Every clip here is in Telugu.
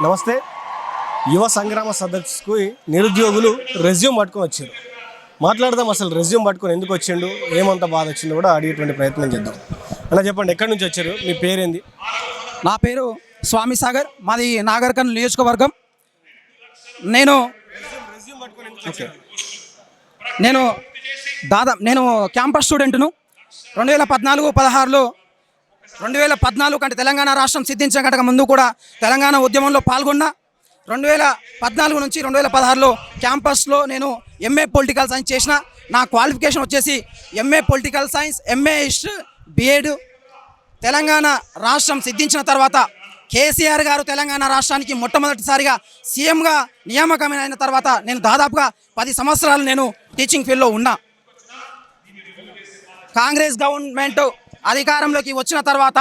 నమస్తే. యువ సంగ్రామ సదస్సుకు నిరుద్యోగులు రెజ్యూమ్ పట్టుకొని వచ్చారు. మాట్లాడదాం, అసలు రెజ్యూమ్ పట్టుకొని ఎందుకు వచ్చిండు, ఏమంత బాధ వచ్చిందో కూడా అడిగేటువంటి ప్రయత్నం చేద్దాం. అలా చెప్పండి, ఎక్కడి నుంచి వచ్చారు, మీ పేరేంది? నా పేరు స్వామి సాగర్, మాది నాగర్కర్నూలు నియోజకవర్గం. నేను నేను నేను క్యాంపస్ స్టూడెంట్ను. 2014-16లో 2014 కంటే తెలంగాణ రాష్ట్రం సిద్ధించిన కంటే ముందు కూడా తెలంగాణ ఉద్యమంలో పాల్గొన్నా. 2014 నుంచి 2016లో క్యాంపస్లో నేను ఎంఏ పొలిటికల్ సైన్స్ చేసిన. నా క్వాలిఫికేషన్ వచ్చేసి MA political science, MA history, BEd. Telangana రాష్ట్రం సిద్ధించిన తర్వాత కేసీఆర్ గారు తెలంగాణ రాష్ట్రానికి మొట్టమొదటిసారిగా సీఎంగా నియామకమైన తర్వాత నేను దాదాపుగా 10 సంవత్సరాలు నేను టీచింగ్ ఫీల్డ్లో ఉన్నా. కాంగ్రెస్ గవర్నమెంట్ అధికారంలోకి వచ్చిన తర్వాత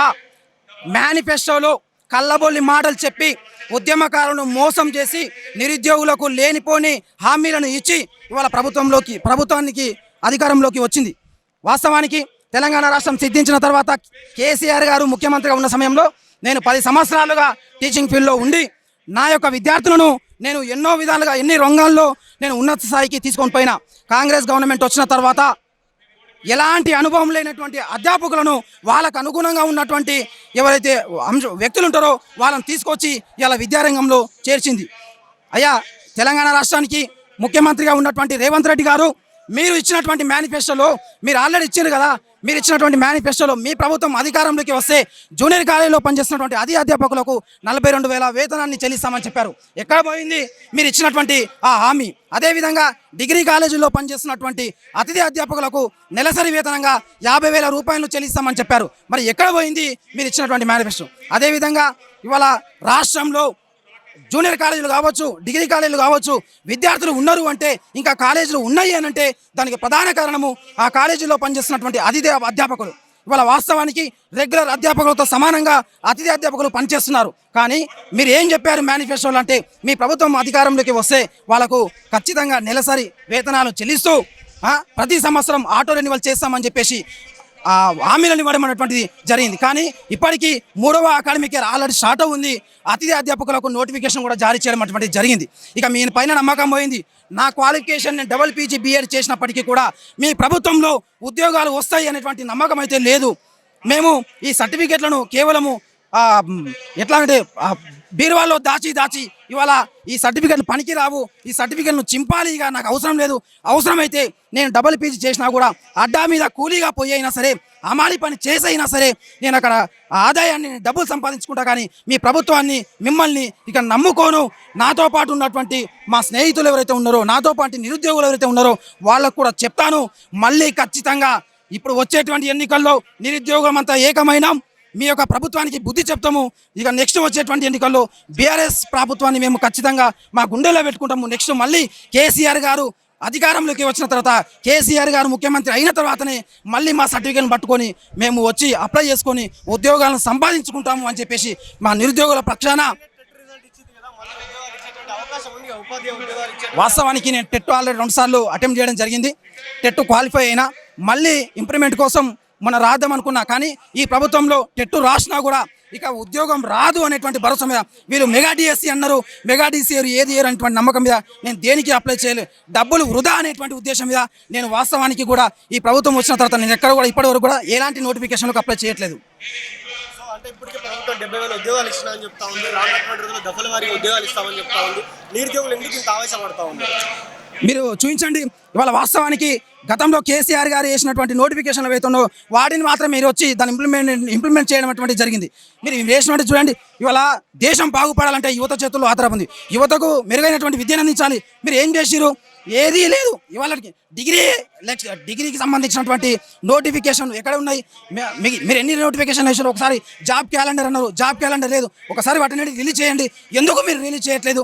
మేనిఫెస్టోలో కళ్ళబొల్లి మాటలు చెప్పి ఉద్యమకారులను మోసం చేసి నిరుద్యోగులకు లేనిపోని హామీలను ఇచ్చి ఇవాళ ప్రభుత్వానికి అధికారంలోకి వచ్చింది. వాస్తవానికి తెలంగాణ రాష్ట్రం సిద్ధించిన తర్వాత కేసీఆర్ గారు ముఖ్యమంత్రిగా ఉన్న సమయంలో నేను 10 సంవత్సరాలుగా టీచింగ్ ఫీల్డ్లో ఉండి నా యొక్క విద్యార్థులను నేను ఎన్నో విధాలుగా ఎన్ని రంగాల్లో నేను ఉన్నత స్థాయికి తీసుకొని పోయినా. కాంగ్రెస్ గవర్నమెంట్ వచ్చిన తర్వాత ఎలాంటి అనుభవం లేనటువంటి అధ్యాపకులను వాళ్ళకు అనుగుణంగా ఉన్నటువంటి ఎవరైతే వ్యక్తులు ఉంటారో వాళ్ళని తీసుకొచ్చి ఇలా విద్యారంగంలో చేర్చింది. అయ్యా, తెలంగాణ రాష్ట్రానికి ముఖ్యమంత్రిగా ఉన్నటువంటి రేవంత్ రెడ్డి గారు మీరు ఇచ్చినటువంటి మేనిఫెస్టోలో మీరు ఆల్రెడీ ఇచ్చారు కదా, మీరు ఇచ్చినటువంటి మేనిఫెస్టోలో మీ ప్రభుత్వం అధికారంలోకి వస్తే జూనియర్ కాలేజీలో పనిచేస్తున్నటువంటి అధ్యాపకులకు 42,000 వేతనాన్ని చెల్లిస్తామని చెప్పారు. ఎక్కడ పోయింది మీరు ఇచ్చినటువంటి ఆ హామీ? అదేవిధంగా డిగ్రీ కాలేజీల్లో పనిచేస్తున్నటువంటి అతిథి అధ్యాపకులకు నెలసరి వేతనంగా 50,000 రూపాయలు చెల్లిస్తామని చెప్పారు. మరి ఎక్కడ పోయింది మీరు ఇచ్చినటువంటి మేనిఫెస్టో? అదేవిధంగా ఇవాళ రాష్ట్రంలో జూనియర్ కాలేజీలు కావచ్చు, డిగ్రీ కాలేజీలు కావచ్చు, విద్యార్థులు ఉన్నారు అంటే, ఇంకా కాలేజీలు ఉన్నాయి అని అంటే దానికి ప్రధాన కారణము ఆ కాలేజీలో పనిచేస్తున్నటువంటి అతిథి అధ్యాపకులు. ఇవాళ వాస్తవానికి రెగ్యులర్ అధ్యాపకులతో సమానంగా అతిథి అధ్యాపకులు పనిచేస్తున్నారు. కానీ మీరు ఏం చెప్పారు మేనిఫెస్టోలో అంటే, మీ ప్రభుత్వం అధికారంలోకి వస్తే వాళ్ళకు ఖచ్చితంగా నెలసరి వేతనాలు చెల్లిస్తూ ప్రతి సంవత్సరం ఆటో రెన్యువల్ చేస్తామని చెప్పేసి హామీలను ఇవ్వడం అనేటువంటిది జరిగింది. కానీ ఇప్పటికీ 3వ అకాడమిక్ ఇయర్ ఆల్రెడీ స్టార్ట్ ఉంది. అతిథి అధ్యాపకులకు నోటిఫికేషన్ కూడా జారీ చేయడం అటువంటిది జరిగింది. ఇక మీ పైన నమ్మకం పోయింది. నా క్వాలిఫికేషన్ నేను డబుల్ పీజీ బీఎడ్ చేసినప్పటికీ కూడా మీ ప్రభుత్వంలో ఉద్యోగాలు వస్తాయి అనేటువంటి నమ్మకం అయితే లేదు. మేము ఈ సర్టిఫికేట్లను కేవలము ఎట్లా అంటే బీరువాల్లో దాచి ఇవాళ ఈ సర్టిఫికెట్లు పనికి రావు, ఈ సర్టిఫికెట్ను చింపాలి, ఇక నాకు అవసరం లేదు. అవసరమైతే నేను డబుల్ పీజీ చేసినా కూడా అడ్డా మీద కూలీగా పోయి అయినా సరే, అమాలి పని చేసైనా సరే నేను అక్కడ ఆదాయాన్ని డబ్బులు సంపాదించుకుంటా. కానీ మీ ప్రభుత్వాన్ని, మిమ్మల్ని ఇక నమ్ముకోను. నాతో పాటు ఉన్నటువంటి మా స్నేహితులు ఎవరైతే ఉన్నారో, నాతో పాటు నిరుద్యోగులు ఎవరైతే ఉన్నారో వాళ్ళకు కూడా చెప్తాను, మళ్ళీ ఖచ్చితంగా ఇప్పుడు వచ్చేటువంటి ఎన్నికల్లో నిరుద్యోగం అంతా ఏకమైనాం, మీ యొక్క ప్రభుత్వానికి బుద్ధి చెప్తాము. ఇక నెక్స్ట్ వచ్చేటువంటి ఎన్నికల్లో బీఆర్ఎస్ ప్రభుత్వాన్ని మేము ఖచ్చితంగా మా గుండెలో పెట్టుకుంటాము. నెక్స్ట్ మళ్ళీ కేసీఆర్ గారు అధికారంలోకి వచ్చిన తర్వాత, కేసీఆర్ గారు ముఖ్యమంత్రి అయిన తర్వాతనే మళ్ళీ మా సర్టిఫికేట్ని పట్టుకొని మేము వచ్చి అప్లై చేసుకొని ఉద్యోగాలను సంపాదించుకుంటాము అని చెప్పేసి మా నిరుద్యోగుల పక్షాన. వాస్తవానికి నేను టెట్ ఆల్రెడీ 2 సార్లు అటెంప్ట్ చేయడం జరిగింది. టెట్ క్వాలిఫై అయినా మళ్ళీ ఇంప్రూవ్మెంట్ కోసం మన రాద్దాం అనుకున్నా. కానీ ఈ ప్రభుత్వంలో టెట్టు రాసినా కూడా ఇక ఉద్యోగం రాదు అనేటువంటి భరోసా మీద వీళ్ళు మెగా డిఎస్సీ అన్నారు. మెగా డిఎస్సీ ఏది అనేటువంటి నమ్మకం మీద నేను దేనికి అప్లై చేయలేదు. డబ్బులు వృధా అనేటువంటి ఉద్దేశం మీద నేను వాస్తవానికి కూడా ఈ ప్రభుత్వం వచ్చిన తర్వాత నేను ఎక్కడ కూడా ఇప్పటి వరకు కూడా ఎలాంటి నోటిఫికేషన్లకు అప్లై చేయట్లేదు. అంటే ఇప్పటికే ప్రభుత్వం 70,000 ఉద్యోగాలు ఇస్తామని చెప్తా ఉంది, రానున్నటువంటి రోజుల్లో దఫల వారీగా ఉద్యోగాలు ఇస్తామని చెప్తా ఉంది. నిరుద్యోగులు ఎందుకు ఇంత ఆవేశపడతా ఉంది? మీరు చూపించండి. ఇవాళ వాస్తవానికి గతంలో కేసీఆర్ గారు వేసినటువంటి నోటిఫికేషన్లు ఏవైతుందో వాటిని మాత్రం మీరు వచ్చి దాన్ని ఇంప్లిమెంట్ చేయడం అటువంటిది జరిగింది. మీరు వేసినట్టు చూడండి. ఇవాళ దేశం బాగుపడాలంటే యువత చేతుల్లో ఆధారం ఉంది. యువతకు మెరుగైనటువంటి విద్యను అందించాలి. మీరు ఏం చేసిరు? ఏదీ లేదు. ఇవాళ డిగ్రీకి సంబంధించినటువంటి నోటిఫికేషన్ ఎక్కడ ఉన్నాయి? మీరు ఎన్ని నోటిఫికేషన్ వేసారు? ఒకసారి జాబ్ క్యాలెండర్ అన్నారు, జాబ్ క్యాలెండర్ లేదు. ఒకసారి వాటిని రిలీజ్ చేయండి. ఎందుకు మీరు రిలీజ్ చేయట్లేదు?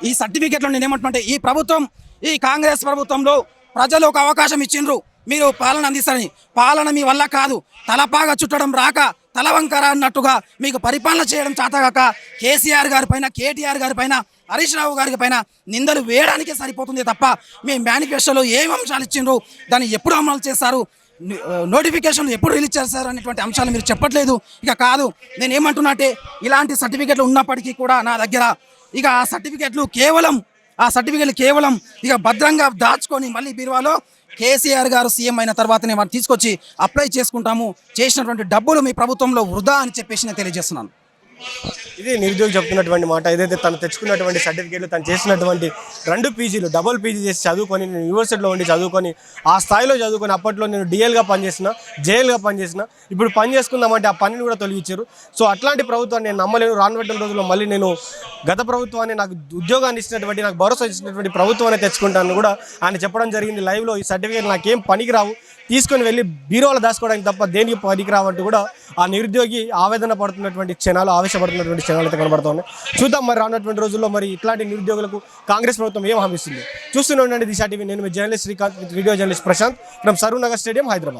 ఈ సర్టిఫికేట్లో నేను ఏమంటున్నా, ఈ ప్రభుత్వం, ఈ కాంగ్రెస్ ప్రభుత్వంలో ప్రజలు ఒక అవకాశం ఇచ్చిండ్రు, మీరు పాలన అందిస్తారని. పాలన మీ వల్ల కాదు. తలపాగా చుట్టడం రాక, తలవంకర అన్నట్టుగా మీకు పరిపాలన చేయడం చేతగాక కేసీఆర్ గారి పైన, కేటీఆర్ గారి పైన, హరీష్ రావు గారి పైన నిందలు వేయడానికే సరిపోతుంది తప్ప మీ మేనిఫెస్టోలో ఏం అంశాలు ఇచ్చిండ్రు, దాన్ని ఎప్పుడు అమలు చేస్తారు, నోటిఫికేషన్ ఎప్పుడు రిలీజ్ చేస్తారు అనేటువంటి అంశాలు మీరు చెప్పట్లేదు. ఇక కాదు, నేను ఏమంటున్నా అంటే ఇలాంటి సర్టిఫికెట్లు ఉన్నప్పటికీ కూడా నా దగ్గర ఇక ఆ సర్టిఫికెట్లు కేవలం ఇక భద్రంగా దాచుకొని మళ్ళీ బీరువాలో కేసీఆర్ గారు సీఎం అయిన తర్వాతనే వాటిని తీసుకొచ్చి అప్లై చేసుకుంటాము, చేసినటువంటి డబ్బులు మీ ప్రభుత్వంలో వృధా అని చెప్పేసి నేను తెలియజేస్తున్నాను. ఇది నిరుద్యోగి చెప్తున్నటువంటి మాట. ఏదైతే తను తెచ్చుకున్నటువంటి సర్టిఫికేట్లు, తను చేసినటువంటి 2 పీజీలు డబుల్ పీజీ చేసి చదువుకొని, నేను యూనివర్సిటీలో ఉండి చదువుకొని ఆ స్థాయిలో చదువుకొని, అప్పట్లో నేను డిఎల్గా పనిచేసిన, జేఎల్గా పనిచేసిన, ఇప్పుడు పని చేసుకుందామంటే ఆ పనిని కూడా తొలగించారు. సో అట్లాంటి ప్రభుత్వాన్ని నేను నమ్మలేను. రానున్న రోజుల్లో మళ్ళీ నేను గత ప్రభుత్వాన్ని, నాకు ఉద్యోగాన్ని ఇచ్చినటువంటి, నాకు భరోసా ఇచ్చినటువంటి ప్రభుత్వాన్ని తెచ్చుకుంటాను కూడా ఆయన చెప్పడం జరిగింది లైవ్లో. ఈ సర్టిఫికేట్ నాకేం పనికిరావు, తీసుకొని వెళ్ళి బీరోలో దాచుకోవడానికి తప్ప దేనికి పనికిరావంటూ కూడా ఆ నిరుద్యోగి ఆవేదన పడుతున్నటువంటి క్షణాలు, ఆవేశపడుతున్నటువంటి క్షణాలు అయితే కనబడుతున్నాయి. చూద్దాం మరి రానున్నటువంటి రోజుల్లో మరి ఇట్లాంటి నిరుద్యోగులకు కాంగ్రెస్ ప్రభుత్వం ఏం హామీ ఇస్తుంది. చూస్తూనే ఉండండి దిశా టీవీ. నేను మీ journalist Srikanth, video journalist Prashanth from Saroor Nagar stadium, Hyderabad.